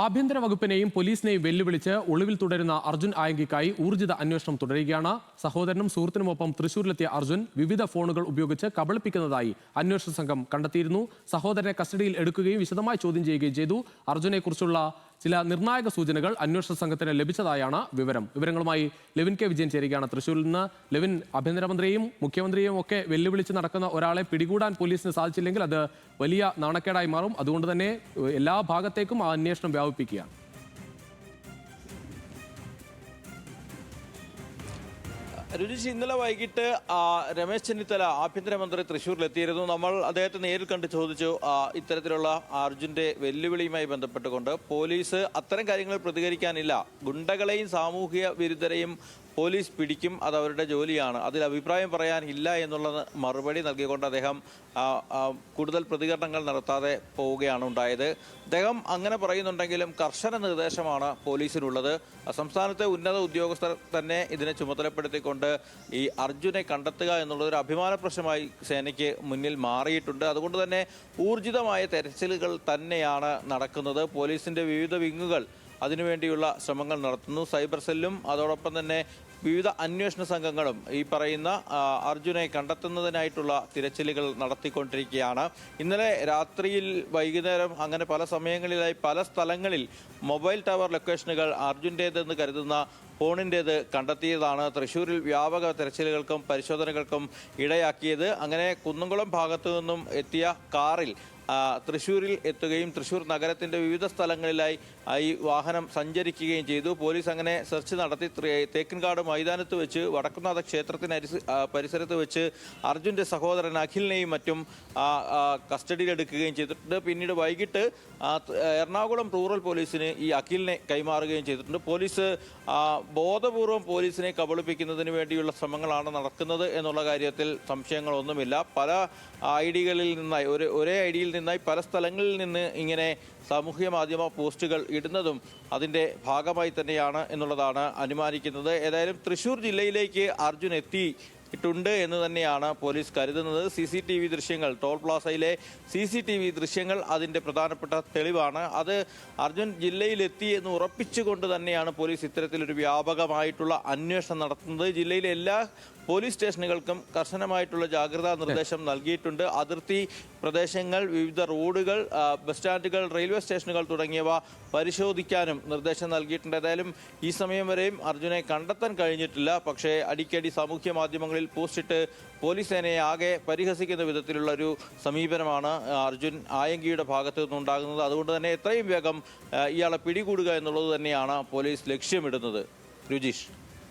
ആഭ്യന്തര വകുപ്പിനെയും പോലീസിനെയും വെല്ലുവിളിച്ച് ഒളിവിൽ തുടരുന്ന അർജുൻ ആയങ്കിക്കായി ഊർജിത അന്വേഷണം തുടരുകയാണ്. സഹോദരനും സുഹൃത്തിനുമൊപ്പം തൃശൂരിലെത്തിയ അർജുൻ വിവിധ ഫോണുകൾ ഉപയോഗിച്ച് കബളിപ്പിക്കുന്നതായി അന്വേഷണ സംഘം കണ്ടെത്തിയിരുന്നു. സഹോദരനെ കസ്റ്റഡിയിൽ എടുക്കുകയും വിശദമായി ചോദ്യം ചെയ്യുകയും ചെയ്തു. അർജുനെക്കുറിച്ചുള്ള ചില നിർണായക സൂചനകൾ അന്വേഷണ സംഘത്തിന് ലഭിച്ചതായാണ് വിവരങ്ങളുമായി ലെവിൻ കെ വിജയൻ ചേരുകയാണ് തൃശൂരിൽ നിന്ന്. ലെവിൻ, ആഭ്യന്തരമന്ത്രിയെയും മുഖ്യമന്ത്രിയെയും ഒക്കെ വെല്ലുവിളിച്ച് നടക്കുന്ന ഒരാളെ പിടികൂടാൻ പോലീസിന് സാധിച്ചില്ലെങ്കിൽ അത് വലിയ നാണക്കേടായി മാറും. അതുകൊണ്ട് തന്നെ എല്ലാ ഭാഗത്തേക്കും ആ അന്വേഷണം വ്യാപിപ്പിക്കുകയാണ്. രുചിഷ്, ഇന്നലെ വൈകിട്ട് രമേശ് ചെന്നിത്തല ആഭ്യന്തരമന്ത്രി തൃശ്ശൂരിലെത്തിയിരുന്നു. നമ്മൾ അദ്ദേഹത്തെ നേരിൽ കണ്ട് ചോദിച്ചു ഇത്തരത്തിലുള്ള അർജുന്റെ വെല്ലുവിളിയുമായി ബന്ധപ്പെട്ടുകൊണ്ട് പോലീസ് അത്തരം കാര്യങ്ങളിൽ പ്രതികരിക്കാനില്ല, ഗുണ്ടകളെയും സാമൂഹിക വിരുദ്ധരെയും പോലീസ് പിടിക്കും, അത് അവരുടെ ജോലിയാണ്, അതിൽ അഭിപ്രായം പറയാനില്ല എന്നുള്ള മറുപടി നൽകിക്കൊണ്ട് അദ്ദേഹം കൂടുതൽ പ്രതികരണങ്ങൾ നടത്താതെ പോവുകയാണ് ഉണ്ടായത്. അദ്ദേഹം അങ്ങനെ പറയുന്നുണ്ടെങ്കിലും കർശന നിർദ്ദേശമാണ് പോലീസിനുള്ളത്. സംസ്ഥാനത്തെ ഉന്നത ഉദ്യോഗസ്ഥർ തന്നെ ഇതിനെ ചുമതലപ്പെടുത്തിക്കൊണ്ട് ഈ അർജുനെ കണ്ടെത്തുക എന്നുള്ളതൊരു അഭിമാന പ്രശ്നമായി സേനയ്ക്ക് മുന്നിൽ മാറിയിട്ടുണ്ട്. അതുകൊണ്ട് തന്നെ ഊർജിതമായ തെരച്ചിലുകൾ തന്നെയാണ് നടക്കുന്നത്. പോലീസിന്റെ വിവിധ വിങ്ങുകൾ അതിനുവേണ്ടിയുള്ള ശ്രമങ്ങൾ നടത്തുന്നു. സൈബർ സെല്ലും അതോടൊപ്പം തന്നെ വിവിധ അന്വേഷണ സംഘങ്ങളും ഈ പറയുന്ന അർജുനെ കണ്ടെത്തുന്നതിനായിട്ടുള്ള തിരച്ചിലുകൾ നടത്തിക്കൊണ്ടിരിക്കുകയാണ്. ഇന്നലെ രാത്രിയിൽ വൈകുന്നേരം അങ്ങനെ പല സമയങ്ങളിലായി പല സ്ഥലങ്ങളിൽ മൊബൈൽ ടവർ ലൊക്കേഷനുകൾ അർജുൻ്റേതെന്ന് കരുതുന്ന ഫോണിൻ്റേത് കണ്ടെത്തിയതാണ് തൃശ്ശൂരിൽ വ്യാപക തെരച്ചിലുകൾക്കും പരിശോധനകൾക്കും ഇടയാക്കിയത്. അങ്ങനെ കുന്നംകുളം ഭാഗത്തു നിന്നും എത്തിയ കാറിൽ തൃശ്ശൂരിൽ എത്തുകയും തൃശ്ശൂർ നഗരത്തിൻ്റെ വിവിധ സ്ഥലങ്ങളിലായി ഈ വാഹനം സഞ്ചരിക്കുകയും ചെയ്തു. പോലീസ് അങ്ങനെ സെർച്ച് നടത്തി തേക്കിൻകാട് മൈതാനത്ത് വെച്ച് വടക്കുംനാഥ ക്ഷേത്രത്തിന് പരിസരത്ത് വെച്ച് അർജുൻ്റെ സഹോദരൻ അഖിലിനെയും മറ്റും കസ്റ്റഡിയിലെടുക്കുകയും ചെയ്തിട്ടുണ്ട്. പിന്നീട് വൈകിട്ട് എറണാകുളം റൂറൽ പോലീസിന് ഈ അഖിലിനെ കൈമാറുകയും ചെയ്തിട്ടുണ്ട്. പോലീസ് ബോധപൂർവം പോലീസിനെ കബളിപ്പിക്കുന്നതിന് വേണ്ടിയുള്ള ശ്രമങ്ങളാണ് നടക്കുന്നത് എന്നുള്ള കാര്യത്തിൽ സംശയങ്ങളൊന്നുമില്ല. പല ഐഡികളിൽ നിന്നായി ഒരേ ഐഡിയിൽ നിന്നായി പല സ്ഥലങ്ങളിൽ നിന്ന് ഇങ്ങനെ സാമൂഹ്യ മാധ്യമ പോസ്റ്റുകൾ ഇടുന്നതും അതിൻ്റെ ഭാഗമായി തന്നെയാണ് എന്നുള്ളതാണ് അനുമാനിക്കുന്നത്. ഏതായാലും തൃശ്ശൂർ ജില്ലയിലേക്ക് അർജുൻ എത്തിയിട്ടുണ്ട് എന്ന് തന്നെയാണ് പോലീസ് കരുതുന്നത്. CCTV ദൃശ്യങ്ങൾ, ടോൾ പ്ലാസയിലെ CCTV ദൃശ്യങ്ങൾ അതിൻ്റെ പ്രധാനപ്പെട്ട തെളിവാണ്. അത് അർജുൻ ജില്ലയിലെത്തി എന്ന് ഉറപ്പിച്ചുകൊണ്ട് തന്നെയാണ് പോലീസ് ഇത്തരത്തിലൊരു വ്യാപകമായിട്ടുള്ള അന്വേഷണം നടത്തുന്നത്. ജില്ലയിലെ എല്ലാ പോലീസ് സ്റ്റേഷനുകൾക്കും കർശനമായിട്ടുള്ള ജാഗ്രതാ നിർദ്ദേശം നൽകിയിട്ടുണ്ട്. അതിർത്തി പ്രദേശങ്ങൾ, വിവിധ റോഡുകൾ, ബസ് സ്റ്റാൻഡുകൾ, റെയിൽവേ സ്റ്റേഷനുകൾ തുടങ്ങിയവ പരിശോധിക്കാനും നിർദ്ദേശം നൽകിയിട്ടുണ്ട്. ഏതായാലും ഈ സമയം വരെയും അർജുനെ കണ്ടെത്താൻ കഴിഞ്ഞിട്ടില്ല. പക്ഷേ അടിക്കടി സാമൂഹ്യ മാധ്യമങ്ങളിൽ പോസ്റ്റിട്ട് പോലീസ് സേനയെ ആകെ പരിഹസിക്കുന്ന വിധത്തിലുള്ള ഒരു സമീപനമാണ് അർജുൻ ആയങ്കിയുടെ ഭാഗത്തു നിന്നുണ്ടാകുന്നത്. അതുകൊണ്ട് തന്നെ എത്രയും വേഗം ഇയാളെ പിടികൂടുക എന്നുള്ളത് തന്നെയാണ് പോലീസ് ലക്ഷ്യമിടുന്നത്. രുചീഷ്.